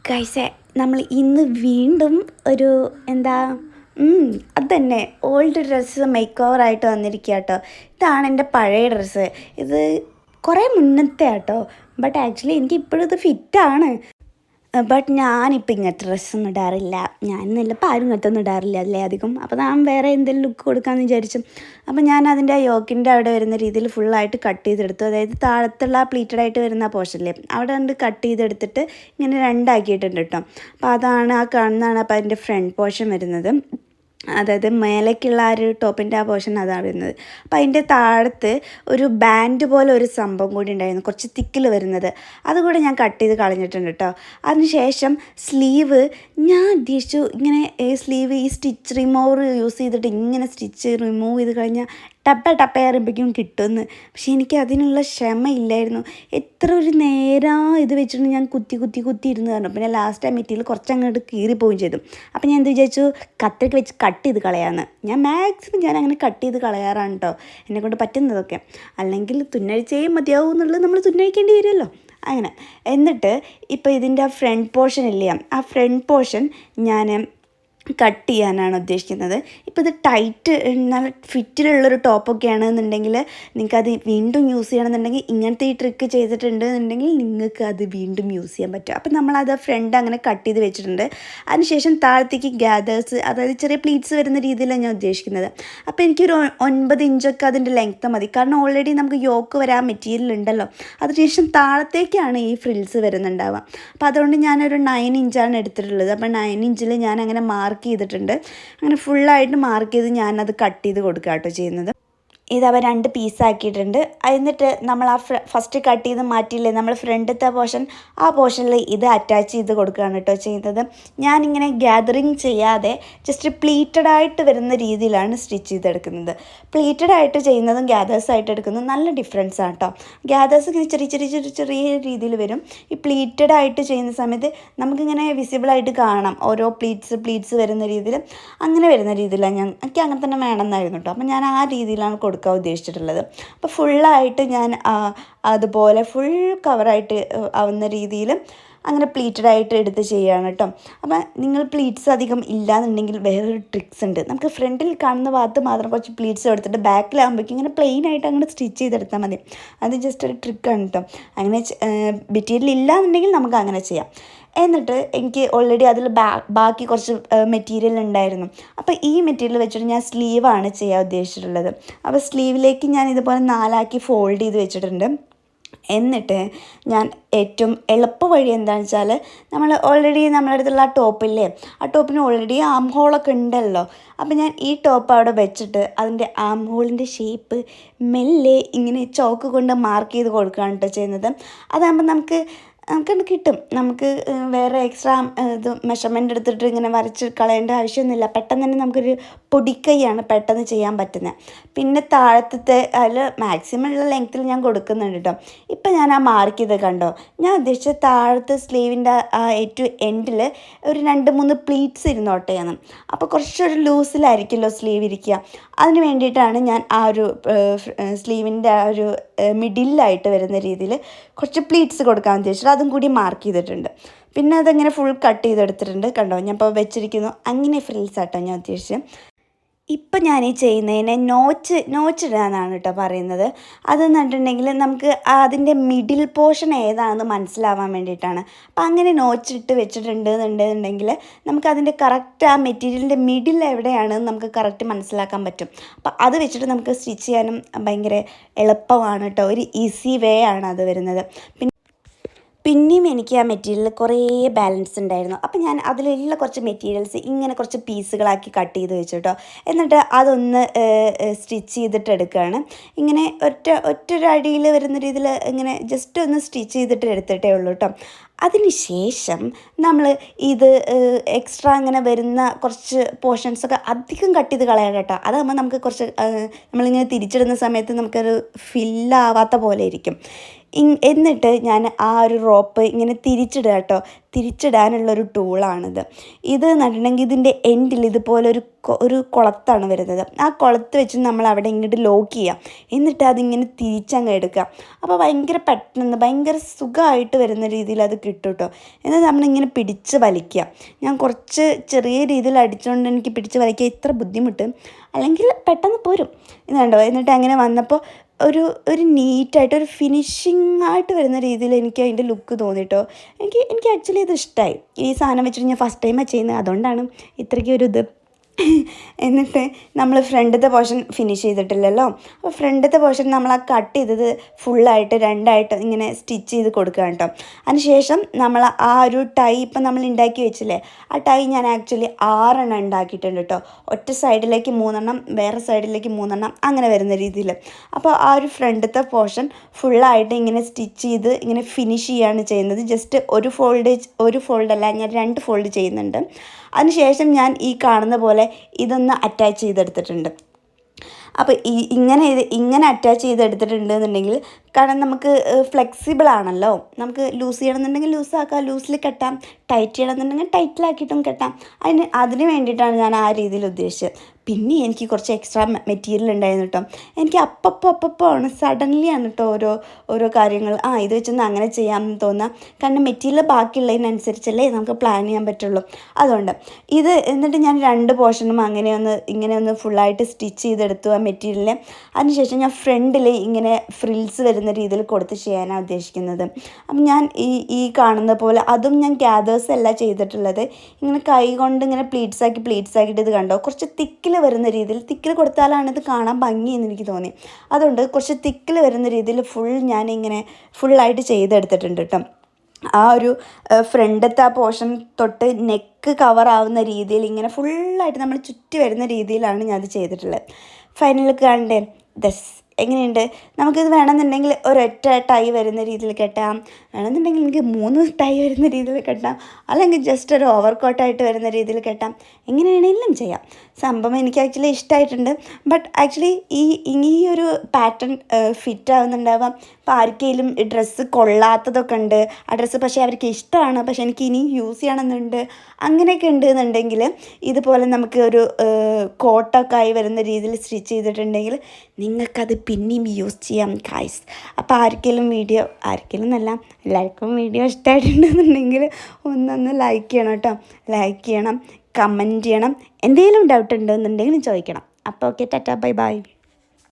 ഗൈസേ നമ്മൾ ഇന്ന് വീണ്ടും ഒരു എന്താ അതന്നെ ഓൾഡ് ഡ്രസ്സ് മേക്ക് ഓവറായിട്ട് വന്നിരിക്കുക കേട്ടോ. ഇതാണ് എൻ്റെ പഴയ ഡ്രസ്സ്. ഇത് കുറേ മുന്നത്തെ ആട്ടോ. ബട്ട് ആക്ച്വലി എനിക്ക് ഇപ്പോഴും ഇത് ഫിറ്റാണ്. ബട്ട് ഞാനിപ്പോൾ ഇങ്ങനത്തെ ഡ്രസ്സൊന്നും ഇടാറില്ല. ഞാൻ എന്നല്ലപ്പോൾ ആരും ഇങ്ങനത്തെ ഒന്നും ഇടാറില്ല അല്ലേ അധികം. അപ്പോൾ ഞാൻ വേറെ എന്തെങ്കിലും ലുക്ക് കൊടുക്കാമെന്ന് വിചാരിച്ചു. അപ്പോൾ ഞാൻ അതിൻ്റെ യോക്കിൻ്റെ അവിടെ വരുന്ന രീതിയിൽ ഫുള്ളായിട്ട് കട്ട് ചെയ്തെടുത്തു. അതായത് താഴത്തുള്ള പ്ലീറ്റഡായിട്ട് വരുന്ന പോർഷനില്ലേ അവിടെ കൊണ്ട് കട്ട് ചെയ്തെടുത്തിട്ട് ഇങ്ങനെ രണ്ടാക്കിയിട്ടുണ്ട് കേട്ടോ. അപ്പോൾ അതാണ് ആ കാണുന്നതാണ് അപ്പോൾ അതിൻ്റെ ഫ്രണ്ട് പോർഷൻ വരുന്നത്. അതായത് മേലേക്കുള്ള ആ ഒരു ടോപ്പിൻ്റെ ആ പോർഷൻ അതാണ് വരുന്നത്. അപ്പോൾ അതിൻ്റെ താഴത്ത് ഒരു ബാൻഡ് പോലെ ഒരു സംഭവം കൂടി ഉണ്ടായിരുന്നു, കുറച്ച് തിക്കിൽ വരുന്നത്. അതുകൂടെ ഞാൻ കട്ട് ചെയ്ത് കളഞ്ഞിട്ടുണ്ട് കേട്ടോ. അതിനുശേഷം സ്ലീവ് ഞാൻ ഉദ്ദേശിച്ചു ഇങ്ങനെ സ്ലീവ് ഈ സ്റ്റിച്ച് റിമൂവർ യൂസ് ചെയ്തിട്ട് ഇങ്ങനെ സ്റ്റിച്ച് റിമൂവ് ചെയ്ത് കഴിഞ്ഞാൽ ടപ്പയാറുമ്പോഴേക്കും കിട്ടുമെന്ന്. പക്ഷെ എനിക്ക് അതിനുള്ള ക്ഷമ ഇല്ലായിരുന്നു. എത്ര ഒരു നേരം ഇത് വെച്ചിട്ട് ഞാൻ കുത്തി ഇരുന്ന് പറഞ്ഞു. പിന്നെ ലാസ്റ്റ് ആ മെറ്റീരിയൽ കുറച്ചങ്ങോട്ട് കീറിപ്പോവുകയും ചെയ്തു. അപ്പോൾ ഞാൻ എന്ത് വിചാരിച്ചു, കത്രിക വെച്ച് കട്ട് ചെയ്ത് കളയാമെന്ന്. മാക്സിമം ഞാൻ അങ്ങനെ കട്ട് ചെയ്ത് കളയാറാണ് കേട്ടോ, എന്നെക്കൊണ്ട് പറ്റുന്നതൊക്കെ. അല്ലെങ്കിൽ തുന്നഴിച്ചേ മതിയാവും എന്നുള്ളത് നമ്മൾ തുന്നഴിക്കേണ്ടി വരുമല്ലോ അങ്ങനെ. എന്നിട്ട് ഇപ്പോൾ ഇതിൻ്റെ ആ ഫ്രണ്ട് പോർഷൻ ഇല്ലേ, ആ ഫ്രണ്ട് പോർഷൻ ഞാൻ കട്ട് ചെയ്യാനാണ് ഉദ്ദേശിക്കുന്നത്. ഇപ്പോൾ ഇത് ടൈറ്റ് നല്ല ഫിറ്റിലുള്ളൊരു ടോപ്പൊക്കെ ആണെന്നുണ്ടെങ്കിൽ നിങ്ങൾക്കത് വീണ്ടും യൂസ് ചെയ്യണമെന്നുണ്ടെങ്കിൽ ഇങ്ങനത്തെ ഈ ട്രിക്ക് ചെയ്തിട്ടുണ്ട് എന്നുണ്ടെങ്കിൽ നിങ്ങൾക്ക് അത് വീണ്ടും യൂസ് ചെയ്യാൻ പറ്റും. അപ്പോൾ നമ്മളത് ഫ്രണ്ട് അങ്ങനെ കട്ട് ചെയ്ത് വെച്ചിട്ടുണ്ട്. അതിനുശേഷം താഴത്തേക്ക് ഗ്യാദേഴ്സ്, അതായത് ചെറിയ പ്ലീറ്റ്സ് വരുന്ന രീതിയിലാണ് ഞാൻ ഉദ്ദേശിക്കുന്നത്. അപ്പോൾ എനിക്കൊരു 9 ഇഞ്ചൊക്കെ അതിൻ്റെ ലെങ്ത്ത് മതി. കാരണം ഓൾറെഡി നമുക്ക് യോക്ക് വരാൻ മെറ്റീരിയൽ ഉണ്ടല്ലോ. അതിനുശേഷം താഴത്തേക്കാണ് ഈ ഫ്രിൽസ് വരുന്നുണ്ടാവുക. അപ്പോൾ അതുകൊണ്ട് ഞാനൊരു 9 ഇഞ്ചാണ് എടുത്തിട്ടുള്ളത്. അപ്പോൾ 9 ഇഞ്ചിൽ ഞാൻ അങ്ങനെ മാർക്ക് ചെയ്തിട്ടുണ്ട്. അങ്ങനെ ഫുള്ളായിട്ട് മാർക്ക് ചെയ്ത് ഞാനത് കട്ട് ചെയ്ത് കൊടുക്കുക കേട്ടോ ചെയ്യുന്നത്. ഇതവ 2 പീസാക്കിയിട്ടുണ്ട്. എന്നിട്ട് നമ്മൾ ആ ഫസ്റ്റ് കട്ട് ചെയ്ത് മാറ്റിയില്ലേ നമ്മൾ ഫ്രണ്ടത്തെ പോർഷൻ, ആ പോർഷനിൽ ഇത് അറ്റാച്ച് ചെയ്ത് കൊടുക്കുകയാണ് കേട്ടോ ചെയ്യുന്നത്. ഞാനിങ്ങനെ ഗ്യാതറിങ് ചെയ്യാതെ ജസ്റ്റ് പ്ലീറ്റഡായിട്ട് വരുന്ന രീതിയിലാണ് സ്റ്റിച്ച് ചെയ്തെടുക്കുന്നത്. പ്ലീറ്റഡായിട്ട് ചെയ്യുന്നതും ഗ്യാദേഴ്സായിട്ട് എടുക്കുന്നതും നല്ല ഡിഫറൻസ് ആണ് കേട്ടോ. ഗ്യാദേഴ്സ് ഇങ്ങനെ ചെറിയ രീതിയിൽ വരും. ഈ പ്ലീറ്റഡായിട്ട് ചെയ്യുന്ന സമയത്ത് നമുക്കിങ്ങനെ വിസിബിളായിട്ട് കാണാം ഓരോ പ്ലീറ്റ്സ് വരുന്ന രീതിയിൽ. അങ്ങനെ വരുന്ന രീതിയിലാണ് എനിക്ക് അങ്ങനെ തന്നെ വേണമെന്നായിരുന്നു കേട്ടോ. അപ്പോൾ ഞാൻ ആ രീതിയിലാണ് കൊടുക്കാൻ ഉദ്ദേശിച്ചിട്ടുള്ളത്. അപ്പോൾ ഫുള്ളായിട്ട് ഞാൻ അതുപോലെ ഫുൾ കവറായിട്ട് ആവുന്ന രീതിയിൽ അങ്ങനെ പ്ലീറ്റഡായിട്ട് എടുത്ത് ചെയ്യുകയാണ് കേട്ടോ. അപ്പോൾ നിങ്ങൾ പ്ലീറ്റ്സ് അധികം ഇല്ലയെന്നുണ്ടെങ്കിൽ വേറൊരു ട്രിക്സ് ഉണ്ട്. നമുക്ക് ഫ്രണ്ടിൽ കാണുന്ന ഭാഗത്ത് മാത്രം കുറച്ച് പ്ലീറ്റ്സ് എടുത്തിട്ട് ബാക്കിലാകുമ്പോഴേക്കും ഇങ്ങനെ പ്ലെയിൻ ആയിട്ട് അങ്ങനെ സ്റ്റിച്ച് ചെയ്തെടുത്താൽ മതി. അത് ജസ്റ്റ് ഒരു ട്രിക്കാണ് കേട്ടോ. അങ്ങനെ മെറ്റീരിയൽ ഇല്ലയെന്നുണ്ടെങ്കിൽ നമുക്ക് അങ്ങനെ ചെയ്യാം. എന്നിട്ട് എനിക്ക് ഓൾറെഡി അതിൽ ബാക്കി കുറച്ച് മെറ്റീരിയൽ ഉണ്ടായിരുന്നു. അപ്പോൾ ഈ മെറ്റീരിയൽ വെച്ചിട്ട് ഞാൻ സ്ലീവാണ് ചെയ്യാൻ ഉദ്ദേശിച്ചിട്ടുള്ളത്. അപ്പോൾ സ്ലീവിലേക്ക് ഞാൻ ഇതുപോലെ 4 ഫോൾഡ് ചെയ്ത് വെച്ചിട്ടുണ്ട്. എന്നിട്ട് ഞാൻ ഏറ്റവും എളുപ്പ വഴി എന്താണെന്ന് വെച്ചാൽ, നമ്മൾ ഓൾറെഡി നമ്മുടെ അടുത്തുള്ള ആ ടോപ്പില്ലേ, ആ ടോപ്പിന് ഓൾറെഡി ആം ഹോളൊക്കെ ഉണ്ടല്ലോ. അപ്പോൾ ഞാൻ ഈ ടോപ്പ് അവിടെ വെച്ചിട്ട് അതിൻ്റെ ആം ഹോളിൻ്റെ ഷേപ്പ് മെല്ലെ ഇങ്ങനെ ചോക്ക് കൊണ്ട് മാർക്ക് ചെയ്ത് കൊടുക്കുകയാണ് കേട്ടോ ചെയ്യുന്നത്. അതാകുമ്പോൾ നമുക്കത് കിട്ടും. നമുക്ക് വേറെ എക്സ്ട്രാ ഇത് മെഷർമെൻ്റ് എടുത്തിട്ട് ഇങ്ങനെ വരച്ച് കളയേണ്ട ആവശ്യമൊന്നുമില്ല. പെട്ടെന്ന് തന്നെ നമുക്കൊരു പൊടിക്കൈയാണ് പെട്ടെന്ന് ചെയ്യാൻ പറ്റുന്നത്. പിന്നെ താഴത്തെ അതിൽ മാക്സിമം ഉള്ള ലെങ്ത്തിൽ ഞാൻ കൊടുക്കുന്നുണ്ട് കേട്ടോ. ഇപ്പം ഞാൻ ആ മാർക്ക് ചെയ്ത് കണ്ടോ, ഞാൻ ഉദ്ദേശിച്ച താഴത്തെ സ്ലീവിൻ്റെ ആ ഏറ്റവും എൻഡിൽ ഒരു 2-3 പ്ലീറ്റ്സ് ഇരുന്നോട്ടെയാണ്. അപ്പോൾ കുറച്ചൊരു ലൂസിലായിരിക്കുമല്ലോ സ്ലീവ് ഇരിക്കുക. അതിന് വേണ്ടിയിട്ടാണ് ഞാൻ ആ ഒരു സ്ലീവിൻ്റെ ആ ഒരു മിഡിലായിട്ട് വരുന്ന രീതിയിൽ കുറച്ച് പ്ലീറ്റ്സ് കൊടുക്കാൻ ഉദ്ദേശിച്ചത്. അതും കൂടി മാർക്ക് ചെയ്തിട്ടുണ്ട്. പിന്നെ അതങ്ങനെ ഫുൾ കട്ട് ചെയ്തെടുത്തിട്ടുണ്ട്. കണ്ടോ ഞാൻ ഇപ്പോൾ വെച്ചിരിക്കുന്നു. അങ്ങനെ ഫ്രിൽസ് ആട്ടോ ഞാൻ ഉദ്ദേശിച്ചത്. ഇപ്പം ഞാൻ ഈ ചെയ്യുന്നതിനെ നോച്ചിടാനാണ് കേട്ടോ പറയുന്നത്. അതെന്ന് പറഞ്ഞിട്ടുണ്ടെങ്കിൽ നമുക്ക് അതിൻ്റെ മിഡിൽ പോർഷൻ ഏതാണെന്ന് മനസ്സിലാവാൻ വേണ്ടിയിട്ടാണ്. അപ്പം അങ്ങനെ നോച്ചിട്ട് വെച്ചിട്ടുണ്ടെന്നുണ്ടെങ്കിൽ നമുക്കതിൻ്റെ കറക്റ്റ് ആ മെറ്റീരിയലിൻ്റെ മിഡിൽ എവിടെയാണെന്ന് നമുക്ക് കറക്റ്റ് മനസ്സിലാക്കാൻ പറ്റും. അപ്പം അത് വെച്ചിട്ട് നമുക്ക് സ്റ്റിച്ച് ചെയ്യാനും ഭയങ്കര എളുപ്പമാണ് കേട്ടോ. ഒരു ഈസി വേ ആണ് അത് വരുന്നത്. പിന്നെയും എനിക്ക് ആ മെറ്റീരിയൽ കുറേ ബാലൻസ് ഉണ്ടായിരുന്നു. അപ്പോൾ ഞാൻ അതിലുള്ള കുറച്ച് മെറ്റീരിയൽസ് ഇങ്ങനെ കുറച്ച് പീസുകളാക്കി കട്ട് ചെയ്ത് വെച്ചു കേട്ടോ. എന്നിട്ട് അതൊന്ന് സ്റ്റിച്ച് ചെയ്തിട്ട് എടുക്കുകയാണ്. ഇങ്ങനെ ഒറ്റൊരടിയിൽ വരുന്ന രീതിയിൽ ഇങ്ങനെ ജസ്റ്റ് ഒന്ന് സ്റ്റിച്ച് ചെയ്തിട്ട് എടുത്തിട്ടേ ഉള്ളൂ കേട്ടോ. അതിനുശേഷം നമ്മൾ ഇത് എക്സ്ട്രാ അങ്ങനെ വരുന്ന കുറച്ച് പോർഷൻസൊക്കെ അധികം കട്ട് ചെയ്ത് കളയാം കേട്ടോ. അതാകുമ്പോൾ നമുക്ക് കുറച്ച് നമ്മളിങ്ങനെ തിരിച്ചിടുന്ന സമയത്ത് നമുക്കൊരു ഫില്ലാവാത്ത പോലെ ഇരിക്കും. എന്നിട്ട് ഞാൻ ആ ഒരു റോപ്പ് ഇങ്ങനെ തിരിച്ചിടുക കേട്ടോ. തിരിച്ചിടാനുള്ളൊരു ടൂളാണിത്. ഇത് നട്ടിട്ടുണ്ടെങ്കിൽ ഇതിൻ്റെ എൻഡിൽ ഇതുപോലൊരു ഒരു കുളത്താണ് വരുന്നത്. ആ കുളത്ത് വെച്ച് നമ്മൾ അവിടെ ഇങ്ങോട്ട് ലോക്ക് ചെയ്യുക, എന്നിട്ട് അതിങ്ങനെ തിരിച്ചങ്ങ് എടുക്കുക. അപ്പോൾ ഭയങ്കര പെട്ടെന്ന് ഭയങ്കര സുഖമായിട്ട് വരുന്ന രീതിയിൽ അത് കിട്ടും കേട്ടോ. എന്നിട്ട് നമ്മളിങ്ങനെ പിടിച്ച് വലിക്കുക. ഞാൻ കുറച്ച് ചെറിയ രീതിയിൽ അടിച്ചുകൊണ്ട് എനിക്ക് പിടിച്ച് വലിക്കുക ഇത്ര ബുദ്ധിമുട്ട്, അല്ലെങ്കിൽ പെട്ടെന്ന് പോരും. ഇത് കണ്ടോ? എന്നിട്ട് അങ്ങനെ വന്നപ്പോൾ ഒരു ഒരു നീറ്റായിട്ട് ഒരു ഫിനിഷിംഗ് ആയിട്ട് വരുന്ന രീതിയിൽ എനിക്ക് അതിൻ്റെ ലുക്ക് തോന്നിട്ടോ. എനിക്ക് ആക്ച്വലി ഇത് ഇഷ്ടമായി. ഈ സാധനം വെച്ചിട്ട് ഞാൻ ഫസ്റ്റ് ടൈമാണ് ചെയ്യുന്നത്, അതുകൊണ്ടാണ് ഇത്രയ്ക്ക് ഒരു ഇത്. എന്നിട്ട് നമ്മൾ ഫ്രണ്ടത്തെ പോർഷൻ ഫിനിഷ് ചെയ്തിട്ടില്ലല്ലോ. അപ്പോൾ ഫ്രണ്ടത്തെ പോർഷൻ നമ്മൾ ആ കട്ട് ചെയ്തത് ഫുള്ളായിട്ട് രണ്ടായിട്ട് ഇങ്ങനെ സ്റ്റിച്ച് ചെയ്ത് കൊടുക്കുക കേട്ടോ. അതിനുശേഷം നമ്മൾ ആ ഒരു ടൈ ഇപ്പം നമ്മൾ ഉണ്ടാക്കി വെച്ചില്ലേ, ആ ടൈ ഞാൻ ആക്ച്വലി 6 ഉണ്ടാക്കിയിട്ടുണ്ട് കേട്ടോ. ഒറ്റ സൈഡിലേക്ക് 3 വേറെ സൈഡിലേക്ക് 3 അങ്ങനെ വരുന്ന രീതിയിൽ. അപ്പോൾ ആ ഒരു ഫ്രണ്ടത്തെ പോർഷൻ ഫുള്ളായിട്ട് ഇങ്ങനെ സ്റ്റിച്ച് ചെയ്ത് ഇങ്ങനെ ഫിനിഷ് ചെയ്യുകയാണ് ചെയ്യുന്നത്. ജസ്റ്റ് ഒരു ഫോൾഡല്ല, ഞാൻ 2 ഫോൾഡ് ചെയ്യുന്നുണ്ട്. അതിനുശേഷം ഞാൻ ഈ കാണുന്ന പോലെ ഇതൊന്ന് അറ്റാച്ച് ചെയ്തെടുത്തിട്ടുണ്ട്. അപ്പോൾ ഇങ്ങനെ അറ്റാച്ച് ചെയ്തെടുത്തിട്ടുണ്ടെന്നുണ്ടെങ്കിൽ, കാരണം നമുക്ക് ഫ്ലെക്സിബിൾ ആണല്ലോ, നമുക്ക് ലൂസ് ചെയ്യണമെന്നുണ്ടെങ്കിൽ ലൂസാക്കാം, ലൂസിൽ കെട്ടാം, ടൈറ്റ് ചെയ്യണമെന്നുണ്ടെങ്കിൽ ടൈറ്റിലാക്കിയിട്ടും കെട്ടാം. അതിന് വേണ്ടിയിട്ടാണ് ഞാൻ ആ രീതിയിൽ ഉദ്ദേശിച്ചത്. പിന്നെ എനിക്ക് കുറച്ച് എക്സ്ട്രാ മെറ്റീരിയൽ ഉണ്ടായിരുന്നു കേട്ടോ. എനിക്ക് അപ്പപ്പോൾ സഡൻലിയാണ് കേട്ടോ ഓരോ കാര്യങ്ങൾ ഇത് വെച്ചൊന്ന് അങ്ങനെ ചെയ്യാമെന്ന് തോന്നുക. കാരണം മെറ്റീരിയൽ ബാക്കിയുള്ളതിനനുസരിച്ചല്ലേ നമുക്ക് പ്ലാൻ ചെയ്യാൻ പറ്റുള്ളൂ. അതുകൊണ്ട് എന്നിട്ട് ഞാൻ 2 പോർഷനും ഇങ്ങനെയൊന്ന് ഫുള്ളായിട്ട് സ്റ്റിച്ച് ചെയ്തെടുത്തു ആ മെറ്റീരിയൽ. അതിനുശേഷം ഞാൻ ഫ്രണ്ടിൽ ഇങ്ങനെ ഫ്രിൽസ് വരുന്ന രീതിയിൽ കൊടുത്ത് ചെയ്യാനാണ് ഉദ്ദേശിക്കുന്നത്. അപ്പം ഞാൻ ഈ കാണുന്ന പോലെ അതും ഞാൻ ഗ്യാദേഴ്സ് അല്ല ചെയ്തിട്ടുള്ളത്, ഇങ്ങനെ കൈ കൊണ്ട് ഇങ്ങനെ പ്ലീറ്റ്സ് ആക്കിയിട്ട് ഇത് കണ്ടോ, കുറച്ച് തിക്കിൽ വരുന്ന രീതിയിൽ, തിക്കിൽ കൊടുത്താലാണ് ഇത് കാണാൻ ഭംഗിയെന്ന് എനിക്ക് തോന്നി. അതുകൊണ്ട് കുറച്ച് തിക്കിൽ വരുന്ന രീതിയിൽ ഞാനിങ്ങനെ ഫുള്ളായിട്ട് ചെയ്തെടുത്തിട്ടുണ്ട് കേട്ടോ. ആ ഒരു ഫ്രണ്ടത്തെ ആ പോർഷൻ തൊട്ട് നെക്ക് കവറാവുന്ന രീതിയിൽ ഇങ്ങനെ ഫുള്ളായിട്ട് നമ്മൾ ചുറ്റി വരുന്ന രീതിയിലാണ് ഞാനത് ചെയ്തിട്ടുള്ളത്. ഫൈനൽ കാണണ്ടേ? എങ്ങനെയുണ്ട്? നമുക്കിത് വേണമെന്നുണ്ടെങ്കിൽ ഒരൊറ്റ ടൈ വരുന്ന രീതിയിൽ കെട്ടാം, വേണമെന്നുണ്ടെങ്കിൽ എനിക്ക് 3 ടൈ വരുന്ന രീതിയിൽ കെട്ടാം, അല്ലെങ്കിൽ ജസ്റ്റ് ഒരു ഓവർ കോട്ടായിട്ട് വരുന്ന രീതിയിൽ കെട്ടാം, എങ്ങനെ വേണമെങ്കിലും ചെയ്യാം. സംഭവം എനിക്ക് ആക്ച്വലി ഇഷ്ടമായിട്ടുണ്ട്. ബട്ട് ആക്ച്വലി ഈ ഒരു പാറ്റേൺ ഫിറ്റ് ആവുന്നുണ്ടാവാം. ഇപ്പോൾ ആർക്കെങ്കിലും ഡ്രസ്സ് കൊള്ളാത്തതൊക്കെ ഉണ്ട്, ആ ഡ്രസ്സ് പക്ഷേ അവർക്ക് ഇഷ്ടമാണ്, പക്ഷേ എനിക്ക് ഇനിയും യൂസ് ചെയ്യണമെന്നുണ്ട്, അങ്ങനെയൊക്കെ ഉണ്ടെന്നുണ്ടെങ്കിൽ ഇതുപോലെ നമുക്ക് ഒരു കോട്ടൊക്കെ ആയി വരുന്ന രീതിയിൽ സ്റ്റിച്ച് ചെയ്തിട്ടുണ്ടെങ്കിൽ നിങ്ങൾക്കത് പിന്നെയും യൂസ് ചെയ്യാം ഗൈസ്. അപ്പോൾ ആർക്കെങ്കിലും എന്നല്ല, എല്ലാവർക്കും വീഡിയോ ഇഷ്ടമായിട്ടുണ്ടെന്നുണ്ടെങ്കിൽ ഒന്നൊന്ന് ലൈക്ക് ചെയ്യണം കേട്ടോ. ലൈക്ക് ചെയ്യണം, കമൻറ്റ് ചെയ്യണം, എന്തെങ്കിലും ഡൗട്ട് ഉണ്ടെന്നുണ്ടെങ്കിൽ ചോദിക്കണം. അപ്പോൾ ഓക്കെ, ടാറ്റാ, ബൈ ബൈ.